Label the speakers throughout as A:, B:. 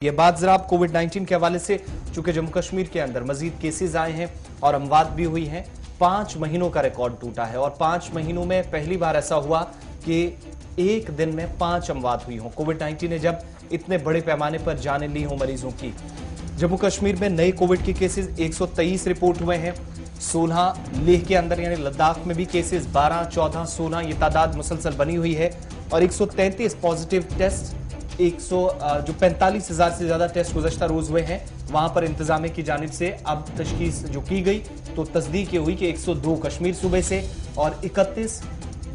A: ये बात जरा आप कोविड-19 के हवाले से, चूंकि जम्मू कश्मीर के अंदर मजीद केसेस आए हैं और अमवात भी हुई हैं। 5 महीनों का रिकॉर्ड टूटा है और 5 महीनों में पहली बार ऐसा हुआ कि एक दिन में 5 अमवात हुई हों। कोविड-19 ने जब इतने बड़े पैमाने पर जानें ली हों मरीजों की। जम्मू कश्मीर में नए कोविड के केसेस 123 रिपोर्ट हुए हैं। 16 लेह के अंदर यानी लद्दाख में भी केसेस 12, 14, 16 ये तादाद मुसलसल बनी हुई है और 133 पॉजिटिव टेस्ट, 45,000 से ज्यादा टेस्ट गुज़श्ता रोज हुए हैं। वहां पर इंतजामिया की जानिब से अब तशखीस जो की गई तो तस्दीक ये हुई कि 102 कश्मीर सूबे से और 31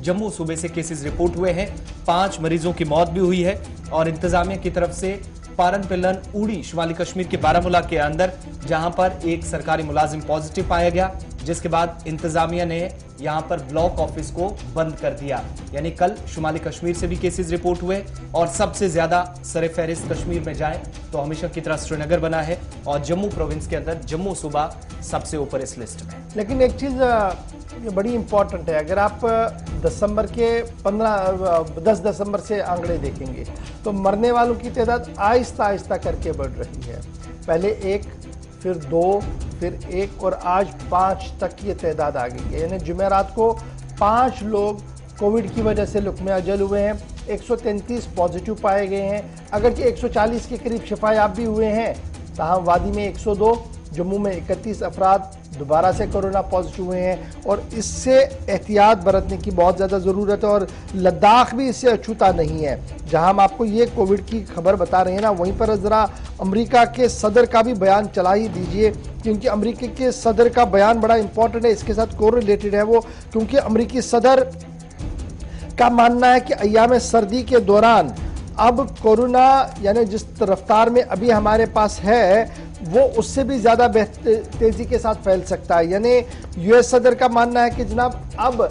A: जम्मू सूबे से केसेस रिपोर्ट हुए हैं। 5 मरीजों की मौत भी हुई है और इंतजामिया की तरफ से पारन पिलन उड़ी शुमाली कश्मीर के बारामूला के अंदर जहां पर एक सरकारी मुलाजिम पॉजिटिव पाया गया, जिसके बाद इंतजामिया ने यहां पर ब्लॉक ऑफिस को बंद कर दिया। यानी कल शुमाली कश्मीर से भी केसेस रिपोर्ट हुए और सबसे ज्यादा सरे फहरिस्त कश्मीर में जाएं तो हमेशा की तरह श्रीनगर बना है और जम्मू प्रोविंस के अंदर जम्मू सूबा सबसे ऊपर इस लिस्ट में।
B: लेकिन एक चीज बड़ी इंपॉर्टेंट है, अगर आप दिसंबर के 10 दिसंबर से आंकड़े देखेंगे तो मरने वालों की तादाद आहिस्ता आहिस्ता करके बढ़ रही है। पहले 1, फिर 2, फिर 1 और आज 5 तक ये तादाद आ गई है। यानी जुमेरात को 5 लोग कोविड की वजह से लुकमे अजल हुए हैं। 133 पॉजिटिव पाए गए हैं। अगर कि 140 के करीब शिफायाब भी हुए हैं। तहाँ वादी में 102, जम्मू में 31 अफराद दोबारा से कोरोना पॉजिटिव हुए हैं और इससे एहतियात बरतने की बहुत ज़्यादा ज़रूरत है। और लद्दाख भी इससे अछूता नहीं है। जहां हम आपको ये कोविड की खबर बता रहे हैं ना, वहीं पर ज़रा अमेरिका के सदर का भी बयान चला ही दीजिए, क्योंकि अमेरिका के सदर का बयान बड़ा इंपॉर्टेंट है, इसके साथ कोरिलेटेड है वो। क्योंकि अमेरिकी सदर का मानना है कि अय्याम सर्दी के दौरान अब कोरोना यानी जिस रफ्तार में अभी हमारे पास है वो उससे भी ज़्यादा तेज़ी के साथ फैल सकता है। यानी यूएस सदर का मानना है कि जनाब अब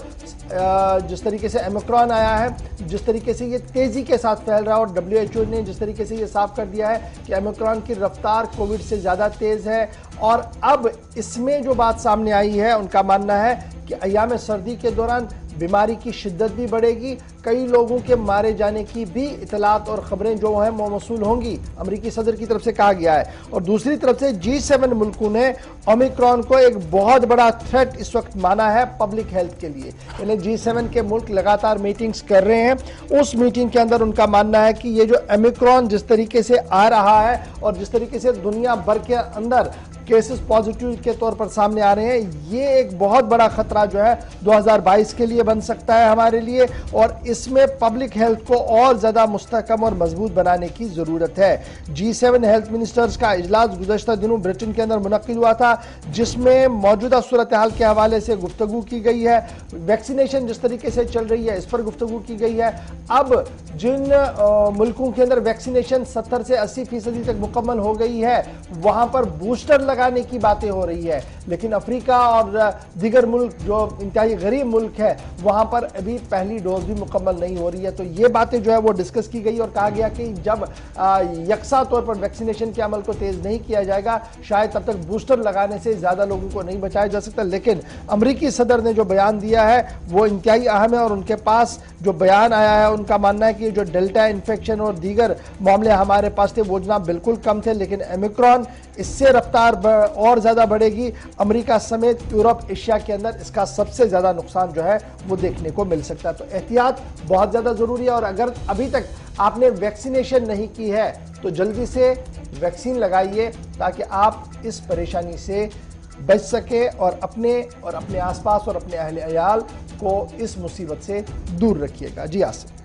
B: जिस तरीके से ओमिक्रॉन आया है, जिस तरीके से ये तेज़ी के साथ फैल रहा है और WHO ने जिस तरीके से ये साफ कर दिया है कि ओमिक्रॉन की रफ्तार कोविड से ज़्यादा तेज़ है। और अब इसमें जो बात सामने आई है, उनका मानना है कि अय्याम सर्दी के दौरान बीमारी की शिद्दत भी बढ़ेगी, कई लोगों के मारे जाने की भी इतलात और खबरें जो हैं वो मौसूल होंगी, अमेरिकी सदर की तरफ से कहा गया है। और दूसरी तरफ से G7 मुल्कों ने ओमिक्रॉन को एक बहुत बड़ा थ्रेट इस वक्त माना है पब्लिक हेल्थ के लिए। यानी G7 के मुल्क लगातार मीटिंग्स कर रहे हैं। उस मीटिंग के अंदर उनका मानना है कि ये जो ओमिक्रॉन जिस तरीके से आ रहा है और जिस तरीके से दुनिया भर के अंदर केसेस पॉजिटिव के तौर पर सामने आ रहे हैं, ये एक बहुत बड़ा खतरा जो है 2022 के लिए बन सकता है हमारे लिए। और इसमें पब्लिक हेल्थ को और ज़्यादा मुस्तहकम और मजबूत बनाने की ज़रूरत है। G7 हेल्थ मिनिस्टर्स का इजलास गुज़श्ता दिनों ब्रिटेन के अंदर मुनक्किद हुआ था, जिसमें मौजूदा सूरत हाल के हवाले से गुफ्तगू की गई है। वैक्सीनेशन जिस तरीके से चल रही है इस पर गुफ्तगू की गई है। अब जिन मुल्कों के अंदर वैक्सीनेशन 70 से 80% तक मुकम्मल हो गई है, वहाँ पर बूस्टर लगाने की बातें हो रही है। लेकिन अफ्रीका और दीगर मुल्क जो इंतहाई गरीब मुल्क है, वहां पर अभी पहली डोज भी मुकम्मल नहीं हो रही है। तो ये बातें जो है वो डिस्कस की गई और कहा गया कि जब यकसा तौर पर वैक्सीनेशन के अमल को तेज नहीं किया जाएगा, शायद तब तक बूस्टर लगाने से ज्यादा लोगों को नहीं बचाया जा सकता। लेकिन अमेरिकी सदर ने जो बयान दिया है वो इंतहाई अहम है और उनके पास जो बयान आया है, उनका मानना है कि जो डेल्टा इन्फेक्शन और दीगर मामले हमारे पास थे वो जनाब बिल्कुल कम थे, लेकिन ओमिक्रॉन इससे रफ्तार और ज्यादा बढ़ेगी। अमेरिका समेत यूरोप, एशिया के अंदर इसका सबसे ज्यादा नुकसान जो है वो देखने को मिल सकता है। तो एहतियात बहुत ज्यादा जरूरी है और अगर अभी तक आपने वैक्सीनेशन नहीं की है तो जल्दी से वैक्सीन लगाइए ताकि आप इस परेशानी से बच सके और अपने आसपास और अपने अहले अयाल को इस मुसीबत से दूर रखिएगा। जी आसिफ।